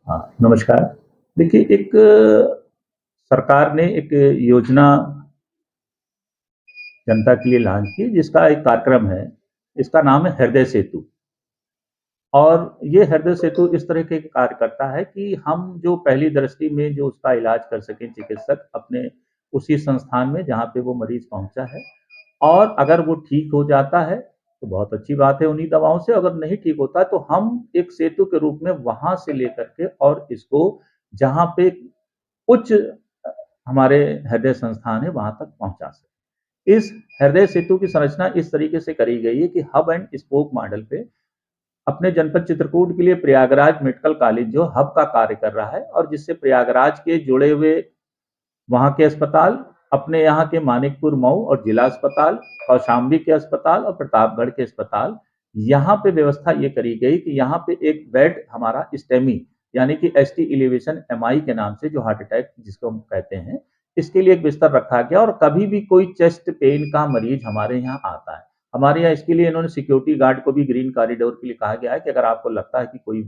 हाँ, नमस्कार। देखिए एक सरकार ने एक योजना जनता के लिए लॉन्च की जिसका एक कार्यक्रम है, इसका नाम है हृदय सेतु। और ये हृदय सेतु इस तरह के कार्य करता है कि हम जो पहली दृष्टि में जो उसका इलाज कर सकें चिकित्सक अपने उसी संस्थान में जहाँ पे वो मरीज पहुँचा है। और अगर वो ठीक हो जाता है तो बहुत अच्छी बात है उन्हीं दवाओं से, अगर नहीं ठीक होता है तो हम एक सेतु के रूप में वहाँ से लेकर के और इसको जहाँ पे उच्च हमारे हृदय संस्थान है वहाँ तक पहुँचा सकें। इस हृदय सेतु की संरचना इस तरीके से करी गई है कि हब एंड स्पोक मॉडल पे अपने जनपद चित्रकूट के लिए प्रयागराज मेडिकल कॉलेज जो हब का कार्य कर रहा है, और जिससे प्रयागराज के जुड़े हुए वहाँ के अस्पताल, अपने यहाँ के मानिकपुर मऊ और जिला अस्पताल, कौशाम्बी के अस्पताल और प्रतापगढ़ के अस्पताल, यहाँ पे व्यवस्था ये करी गई कि यहाँ पे एक बेड हमारा स्टेमी यानी कि एस टी एलिवेशन एम आई के नाम से जो हार्ट अटैक जिसको हम कहते हैं, इसके लिए एक बिस्तर रखा गया। और कभी भी कोई चेस्ट पेन का मरीज हमारे यहाँ आता है, हमारे यहाँ इसके लिए इन्होंने सिक्योरिटी गार्ड को भी ग्रीन कॉरिडोर के लिए कहा गया है कि अगर आपको लगता है कि कोई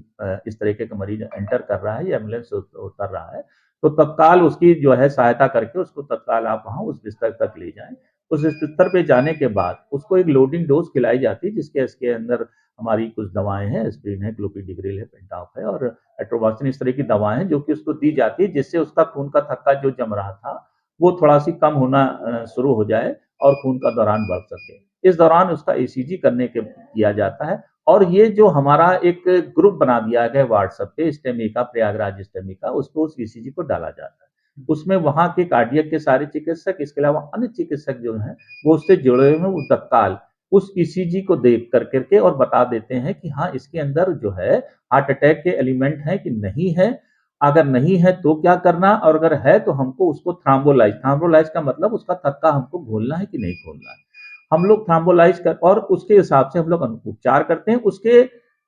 इस तरीके का मरीज एंटर कर रहा है या एम्बुलेंस उतर रहा है तो तत्काल उसकी जो है सहायता करके उसको तत्काल आप वहाँ उस बिस्तर तक ले जाएं। उस बिस्तर पे जाने के बाद उसको एक लोडिंग डोज खिलाई जाती है जिसके इसके अंदर हमारी कुछ दवाएं हैं, एस्प्रिन है, क्लोपिडिग्रिल है, पेंटाफ है और एट्रोवाक्सिन, इस तरह की दवाएं हैं जो कि उसको दी जाती है जिससे उसका खून का थक्का जो जम रहा था वो थोड़ा सी कम होना शुरू हो जाए और खून का दौरान बढ़ सके। इस दौरान उसका ईसीजी करने के किया जाता है। और ये जो हमारा एक ग्रुप बना दिया गया व्हाट्सएप पे स्टेमी का, प्रयागराज स्टेमी का, उसको उस ईसीजी को डाला जाता है। उसमें वहाँ के कार्डियक के सारे चिकित्सक, इसके अलावा अन्य चिकित्सक जो हैं वो उससे जुड़े हुए हैं, वो तत्काल उस ईसीजी को देख कर करके और बता देते हैं कि हाँ इसके अंदर जो है हार्ट अटैक के एलिमेंट है कि नहीं है, अगर नहीं है तो क्या करना, और अगर है तो हमको उसको थ्राम्बोलाइज, थ्राम्बोलाइज का मतलब उसका थक्का हमको घोलना है कि नहीं घोलना है। हम लोग थ्राम्बोलाइज कर और उसके हिसाब से हम लोग उपचार करते हैं। उसके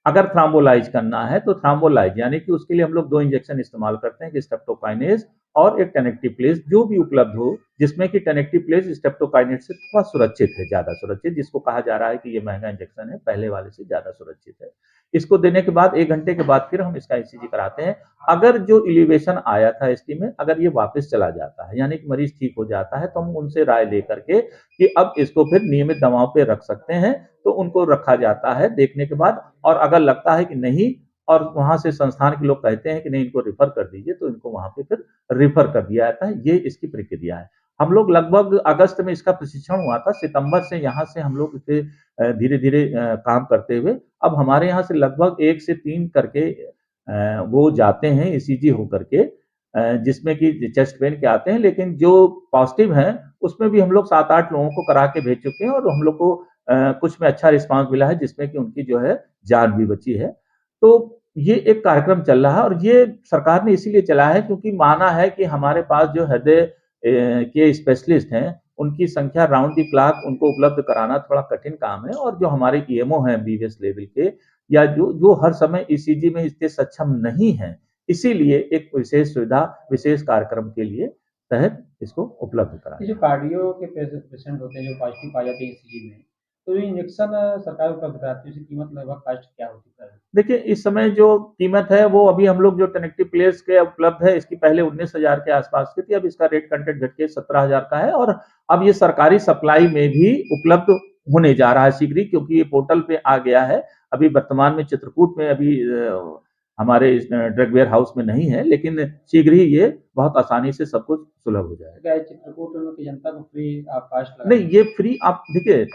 अगर थ्राम्बोलाइज करना है तो थ्राम्बोलाइज यानी कि उसके लिए हम लोग दो इंजेक्शन इस्तेमाल करते हैं कि स्टेप्टोकाइनेज और एक टेनेक्टिप्लेज जो भी उपलब्ध हो, जिसमें कि टेनेक्टिप्लेज स्टेप्टोकाइनेज से थोड़ा सुरक्षित है, ज्यादा सुरक्षित, जिसको कहा जा रहा है कि ये महंगा इंजेक्शन है, पहले वाले से ज्यादा सुरक्षित है। इसको देने के बाद 1 घंटे के बाद फिर हम इसका ईसीजी कराते हैं। अगर जो इलिवेशन आया था एसटी में अगर ये वापस चला जाता है यानी कि मरीज ठीक हो जाता है तो हम उनसे राय लेकर के कि अब इसको फिर नियमित दवाओं पे रख सकते हैं तो उनको रखा जाता है देखने के बाद। और अगर लगता है कि नहीं और वहां से संस्थान के लोग कहते हैं कि नहीं इनको रिफर कर दीजिए तो इनको वहां पे फिर रिफर कर दिया जाता है। ये इसकी प्रक्रिया है। हम लोग लगभग अगस्त में इसका प्रशिक्षण हुआ था, सितंबर से यहाँ से हम लोग इसे धीरे धीरे काम करते हुए अब हमारे यहाँ से लगभग 1 से 3 करके वो जाते हैं ईसीजी होकर के, जिसमें कि चेस्ट पेन के आते हैं, लेकिन जो पॉजिटिव हैं उसमें भी हम लोग 7-8 लोगों को करा के भेज चुके हैं और हम लोग को कुछ में अच्छा रिस्पांस मिला है जिसमें कि उनकी जो है जान भी बची है। तो ये एक कार्यक्रम चल रहा है और ये सरकार ने इसीलिए चलाया है क्योंकि माना है कि हमारे पास जो हृदय के स्पेशलिस्ट हैं उनकी संख्या राउंड द क्लॉक उनको उपलब्ध कराना थोड़ा कठिन काम है, और जो हमारे ईएमओ हैं बीवीएस लेवल के या जो जो हर समय ईसीजी में इतने सक्षम नहीं है, इसीलिए एक विशेष सुविधा विशेष कार्यक्रम के लिए तहत इसको उपलब्ध ये कराया। जो कार्डियो के पेशेंट होते हैं जो पॉजिटिव पाए जाते हैं ईसीजी में, तो ये इंजेक्शन सरकार उपलब्ध कराती है, उसकी कीमत लगभग कॉस्ट क्या होती है? देखिए इस समय जो कीमत है वो अभी हम लोग जो टेनेक्टिव प्लेस के उपलब्ध है इसकी पहले 19,000 के आसपास की थी, अब इसका रेट कंटेंट घट के 17,000 का है। और अब ये सरकारी सप्लाई में भी उपलब्ध होने जा रहा है शीघ्र ही, क्योंकि ये पोर्टल पे आ गया है। अभी वर्तमान में चित्रकूट में अभी हमारे ड्रग वेयर हाउस में नहीं है, लेकिन शीघ्र ही ये बहुत आसानी से सब कुछ सुलभ हो जाएगा। क्या चित्रकूट में की जनता को फ्री आप कास्ट लगा नहीं ये फ्री आप देखिए,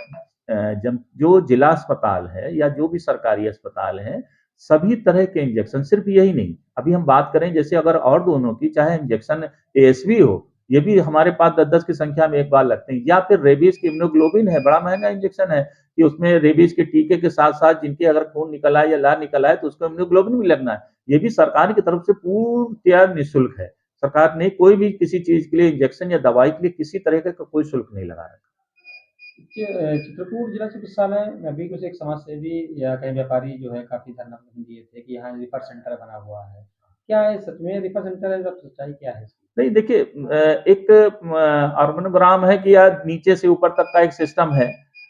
जब जो जिला अस्पताल है या जो भी सरकारी अस्पताल है सभी तरह के इंजेक्शन, सिर्फ यही नहीं, अभी हम बात करें जैसे अगर और दोनों की चाहे इंजेक्शन एएसवी हो, ये भी हमारे पास 10-10 की संख्या में एक बार लगते हैं, या फिर रेबीज की इम्यूनोग्लोबिन है, बड़ा महंगा इंजेक्शन है कि उसमें रेबीज के टीके के साथ साथ जिनके अगर खून निकल आए या ला निकल आए तो उसको इम्यूनोग्लोबिन भी लगना है। ये भी सरकार की तरफ से पूर्णतया निःशुल्क है। सरकार ने कोई भी किसी चीज के लिए इंजेक्शन या दवाई के लिए किसी तरह का कोई शुल्क नहीं लगा रखा। चित्रकूट जिला चिकित्सालय में भी कुछ एक समाजसेवी या कहीं व्यापारी जो है काफी धरना दिए थे कि यहाँ रिफर सेंटर बना हुआ है। क्या है सच में रिफर सेंटर है? सब सच्चाई क्या है इसकी? नहीं देखिए, एक ऑर्गनोग्राम है कि यार नीचे से ऊपर तक का एक सिस्टम है।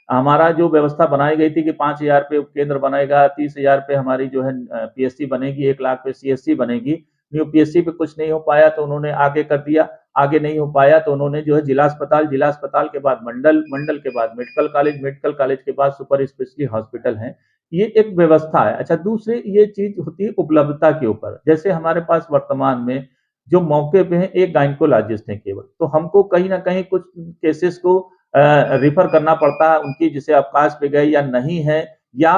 हमारा जो व्यवस्था बनाई गई थी कि 5,000 पे उपकेंद्र बनेगा, 30,000 पे हमारी जो है पीएससी बनेगी, 1 लाख पे सीएससी बनेगी। न्यू पीएससी पे कुछ नहीं हो पाया तो उन्होंने आगे कर दिया, आगे नहीं हो पाया तो उन्होंने जो है जिला अस्पताल के बाद मंडल, मंडल के बाद मेडिकल कॉलेज के बाद सुपर स्पेशलिटी हॉस्पिटल है। ये एक व्यवस्था है। अच्छा, दूसरी ये चीज होती है उपलब्धता के ऊपर। जैसे हमारे पास वर्तमान में जो मौके पे है एक गायनकोलॉजिस्ट है केवल, तो हमको कहीं ना कहीं कुछ केसेस को रिफर करना पड़ता है, उनकी जिसे अवकाश पे गए या नहीं है, या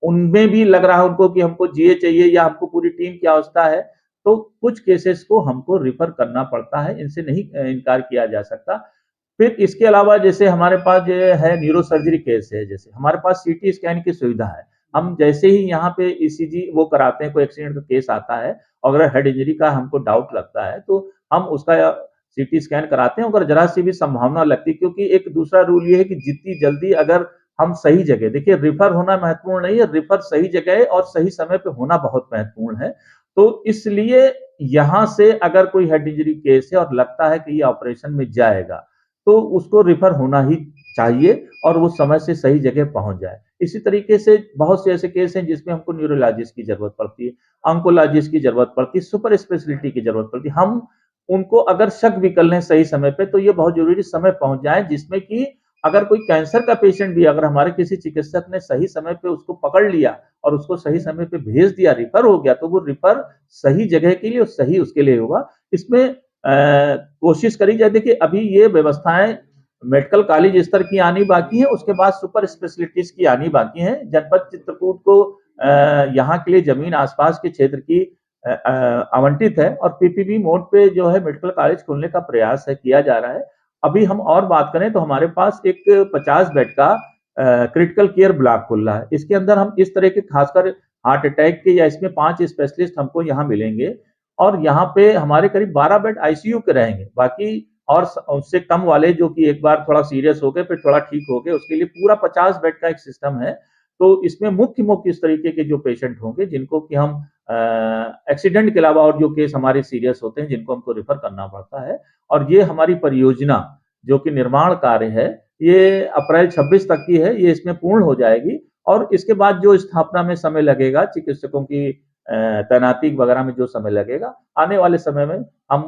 उनमें भी लग रहा है उनको कि हमको जीए चाहिए या हमको पूरी टीम की आवश्यकता है, तो कुछ केसेस को हमको रिफर करना पड़ता है, इनसे नहीं इनकार किया जा सकता। फिर इसके अलावा जैसे हमारे पास जो है न्यूरो सर्जरी केस है, जैसे हमारे पास सीटी स्कैन की सुविधा है। हम जैसे ही यहाँ पे ईसीजी वो कराते हैं, कोई एक्सीडेंट का केस आता है और अगर हेड इंजरी का हमको डाउट लगता है तो हम उसका सीटी स्कैन कराते हैं। अगर जरा सी भी संभावना लगती है, क्योंकि एक दूसरा रूल ये है कि जितनी जल्दी अगर हम सही जगह, देखिए रिफर होना महत्वपूर्ण नहीं है, रिफर सही जगह और सही समय पे होना बहुत महत्वपूर्ण है। तो इसलिए यहाँ से अगर कोई हेड इंजरी केस है और लगता है कि ये ऑपरेशन में जाएगा, तो उसको रिफर होना ही चाहिए और वो समय से सही जगह पहुंच जाए। इसी तरीके से बहुत से ऐसे केस हैं जिसमें हमको न्यूरोलॉजिस्ट की जरूरत पड़ती है, ऑन्कोलॉजिस्ट की जरूरत पड़ती है, सुपर स्पेशलिटी की जरूरत पड़ती है। हम उनको अगर शक भी कर लें सही समय पे तो ये बहुत जरूरी समय पहुंच जाए, जिसमें कि अगर कोई कैंसर का पेशेंट भी अगर हमारे किसी चिकित्सक ने सही समय पे उसको पकड़ लिया और उसको सही समय पे भेज दिया, रिफर हो गया, तो वो रिफर सही जगह के लिए और सही उसके लिए होगा। इसमें कोशिश करी जाए। देखिए अभी ये व्यवस्थाएं मेडिकल कॉलेज स्तर की आनी बाकी है, उसके बाद सुपर स्पेशलिटीज की आनी बाकी है। जनपद चित्रकूट को यहाँ के लिए जमीन आसपास के क्षेत्र की आवंटित है और पीपीपी मोड पे जो है मेडिकल कॉलेज खोलने का प्रयास है, किया जा रहा है। अभी हम और बात करें तो हमारे पास एक 50 बेड का क्रिटिकल केयर ब्लॉक खुल रहा है। इसके अंदर हम इस तरह के खासकर हार्ट अटैक के या इसमें 5 स्पेशलिस्ट हमको यहाँ मिलेंगे और यहाँ पे हमारे करीब 12 बेड आईसीयू के रहेंगे। बाकी और उससे कम वाले जो कि एक बार थोड़ा सीरियस हो गए फिर थोड़ा ठीक हो गए, उसके लिए पूरा 50 बेड का एक सिस्टम है। तो इसमें मुख्य मुख्य इस तरीके के जो पेशेंट होंगे जिनको कि हम एक्सीडेंट के अलावा और जो केस हमारे सीरियस होते हैं जिनको हमको रेफर करना पड़ता है। और ये हमारी परियोजना जो कि निर्माण कार्य है, ये अप्रैल 26 तक की है, ये इसमें पूर्ण हो जाएगी और इसके बाद जो स्थापना में समय लगेगा, चिकित्सकों की तैनाती वगैरह में जो समय लगेगा, आने वाले समय में हम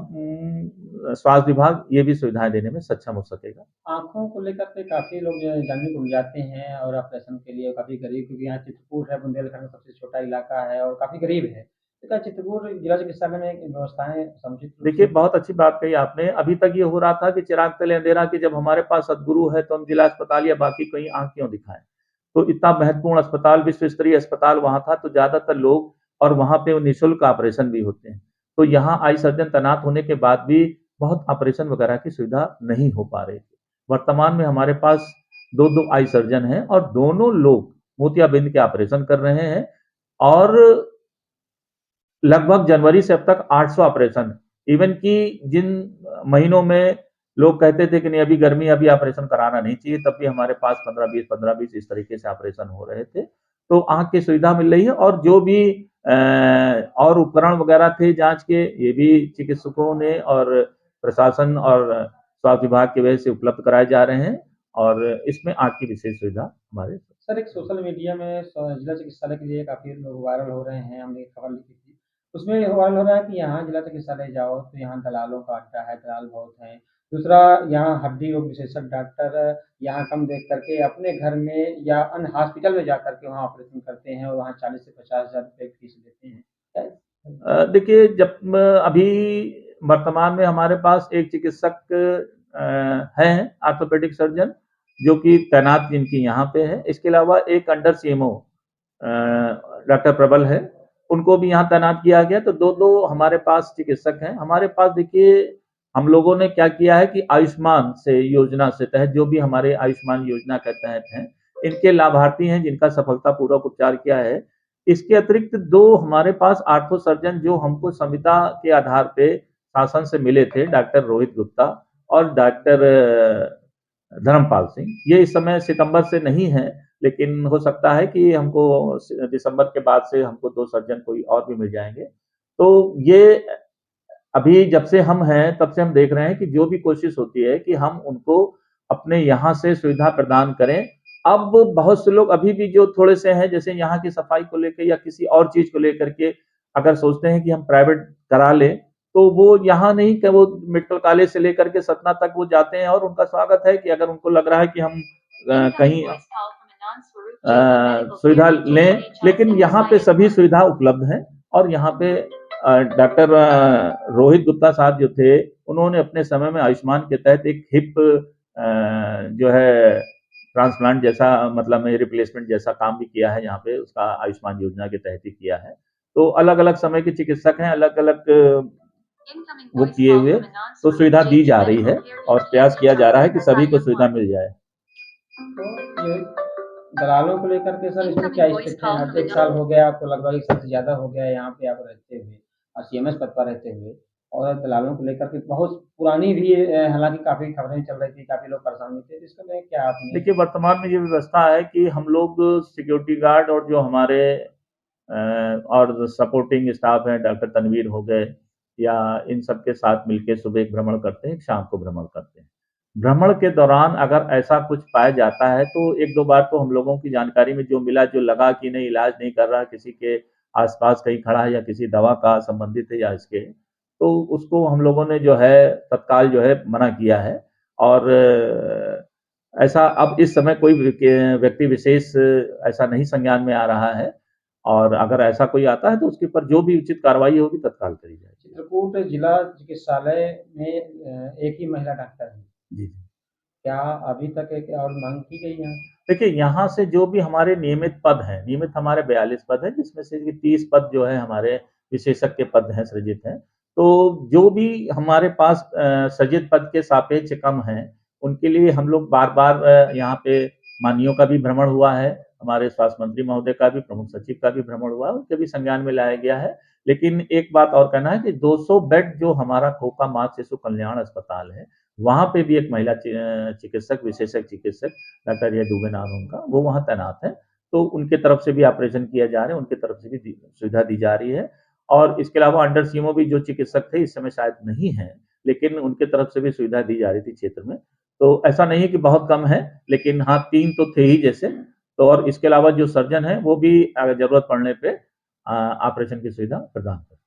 स्वास्थ्य विभाग ये भी सुविधाएं देने में सक्षम हो सकेगा। आँखों को लेकर के काफ़ी लोग जो है जानने को जाते हैं और ऑपरेशन के लिए काफ़ी गरीब, क्योंकि यहाँ चित्रकूट है, बुंदेलखंड में सबसे छोटा इलाका है और काफ़ी गरीब है। तो क्या चित्रकूट जिला चिकित्सालय में व्यवस्थाएँ समुचित रूप देखिए से बहुत अच्छी बात कही आपने। अभी तक ये हो रहा था कि चिराग तले अंधेरा, कि जब हमारे पास सदगुरु है तो हम जिला अस्पताल या बाकी कहीं आंख क्यों दिखाएं। तो इतना महत्वपूर्ण अस्पताल, विश्व स्तरीय अस्पताल वहां था, तो ज्यादातर लोग और वहां पे निःशुल्क ऑपरेशन भी होते हैं। तो यहाँ आई सर्जन तैनात होने के बाद भी बहुत ऑपरेशन वगैरह की सुविधा नहीं हो पा रही थी। वर्तमान में हमारे पास दो दो आई सर्जन हैं और दोनों लोग मोतियाबिंद के ऑपरेशन कर रहे हैं और लगभग जनवरी से अब तक 800 ऑपरेशन, इवन कि जिन महीनों में लोग कहते थे कि नहीं अभी गर्मी अभी ऑपरेशन कराना नहीं चाहिए, तब भी हमारे पास 15-20 इस तरीके से ऑपरेशन हो रहे थे। तो आंख की सुविधा मिल रही है और जो भी और उपकरण वगैरह थे जांच के, ये भी चिकित्सकों ने और प्रशासन और स्वास्थ्य विभाग की वजह से उपलब्ध कराए जा रहे हैं और इसमें आंख की विशेष सुविधा हमारे। सर, एक सोशल मीडिया में जिला चिकित्सालय के लिए काफ़ी लोग वायरल हो रहे हैं, हमने एक खबर लिखी थी। उसमें ये वायरल हो रहा है कि यहाँ जिला चिकित्सालय जाओ तो यहाँ दलालों का अड्डा है, दलाल बहुत हैं। दूसरा, यहाँ हड्डी रोग विशेषज्ञ डॉक्टर यहाँ कम देख करके अपने घर में या अन्य हॉस्पिटल में जा करके वहाँ ऑपरेशन करते हैं और वहाँ 40 से 50,000 रुपए फीस लेते हैं। देखिए जब अभी वर्तमान में हमारे पास एक चिकित्सक हैं ऑर्थोपेडिक सर्जन जो कि तैनात जिनकी यहाँ पे है। इसके अलावा एक अंडर सीएमओ डॉक्टर प्रबल है, उनको भी यहाँ तैनात किया गया। तो दो दो हमारे पास चिकित्सक हैं। हमारे पास देखिए हम लोगों ने क्या किया है कि आयुष्मान से योजना से तहत जो भी हमारे आयुष्मान योजना के तहत हैं, इनके लाभार्थी हैं जिनका सफलतापूर्वक उपचार किया है। इसके अतिरिक्त दो हमारे पास आर्थो सर्जन जो हमको संविदा के आधार पे शासन से मिले थे, डॉक्टर रोहित गुप्ता और डॉक्टर धर्मपाल सिंह, ये इस समय सितंबर से नहीं है, लेकिन हो सकता है कि हमको दिसंबर के बाद से हमको दो सर्जन कोई और भी मिल जाएंगे। तो ये अभी जब से हम हैं तब से हम देख रहे हैं कि जो भी कोशिश होती है कि हम उनको अपने यहाँ से सुविधा प्रदान करें। अब बहुत से लोग अभी भी जो थोड़े से हैं, जैसे यहाँ की सफाई को लेके या किसी और चीज़ को लेकर के अगर सोचते हैं कि हम प्राइवेट करा लें, तो वो यहाँ नहीं कि वो मेडिकल कॉलेज से लेकर के सतना तक वो जाते हैं और उनका स्वागत है कि अगर उनको लग रहा है कि हम कहीं सुविधा लें, लेकिन यहाँ पे सभी सुविधा उपलब्ध है और यहाँ पे डॉक्टर रोहित गुप्ता साहब जो थे, उन्होंने अपने समय में आयुष्मान के तहत एक हिप जो है ट्रांसप्लांट जैसा मतलब में रिप्लेसमेंट जैसा काम भी किया है यहाँ पे, उसका आयुष्मान योजना के तहत ही किया है। तो अलग-अलग समय के चिकित्सक हैं, अलग-अलग वो किए हुए, तो सुविधा दी जा रही है और प्रयास किया जा रहा है कि सभी को सुविधा मिल जाए। तो ये दलालों को लेकर के सर इसमें क्या स्टेप है? आज 1 साल हो गया आपको, लगभग 1 साल से ज़्यादा हो गया है यहाँ पे आप रहते हुए और सीएमएस पद पर रहते हुए, और दलालों को लेकर के बहुत पुरानी भी हालाँकि काफ़ी खबरें चल रही थी, काफ़ी लोग परेशान भी थे, तो इसको लेके क्या आपने देखिए, वर्तमान में ये व्यवस्था है कि हम लोग सिक्योरिटी गार्ड और जो हमारे और सपोर्टिंग स्टाफ हैं, डॉक्टर तनवीर हो गए या इन सब के साथ मिलके सुबह एक भ्रमण करते हैं, एक शाम को भ्रमण करते हैं। भ्रमण के दौरान अगर ऐसा कुछ पाया जाता है, तो 1-2 बार तो हम लोगों की जानकारी में जो मिला, जो लगा कि नहीं इलाज नहीं कर रहा, किसी के आस-पास कहीं खड़ा है या किसी दवा का संबंधित है या इसके, तो उसको हम लोगों ने जो है तत्काल जो है मना किया है और ऐसा अब इस समय कोई व्यक्ति विशेष ऐसा नहीं संज्ञान में आ रहा है और अगर ऐसा कोई आता है तो उसके ऊपर जो भी उचित कार्रवाई होगी तत्काल करी जाएगी। चित्रकूट जिला चिकित्सालय में एक ही महिला डॉक्टर है। जी। क्या अभी तक एक और माँग की गई है? देखिए, यहाँ से जो भी हमारे नियमित पद हैं, नियमित हमारे 42 पद हैं, जिसमें से कि 30 पद जो है हमारे विशेषज्ञ पद हैं, सृजित हैं। तो जो भी हमारे पास सृजित पद के सापेक्ष कम हैं, उनके लिए हम लोग बार-बार यहाँ पे माननीयों का भी भ्रमण हुआ है, हमारे स्वास्थ्य मंत्री महोदय का भी, प्रमुख सचिव का भी भ्रमण हुआ है, उनके भी संज्ञान में लाया गया है। लेकिन एक बात और कहना है कि 200 बेड जो हमारा खोखा माँ शिशु कल्याण अस्पताल है, वहाँ पे भी एक महिला चिकित्सक, विशेषज्ञ चिकित्सक डॉक्टर ये दुबे नाम है उनका, वो वहाँ तैनात हैं। तो उनके तरफ से भी ऑपरेशन किया जा रहा है, उनकी तरफ से भी सुविधा दी जा रही है और इसके अलावा अंडर सीएमओ भी जो चिकित्सक थे, इस समय शायद नहीं हैं, लेकिन उनके तरफ से भी सुविधा दी जा रही थी क्षेत्र में। तो ऐसा नहीं है कि बहुत कम है, लेकिन हाँ, 3 तो थे ही जैसे। तो और इसके अलावा जो सर्जन हैं, वो भी अगर ज़रूरत पड़ने पे ऑपरेशन की सुविधा प्रदान करते हैं।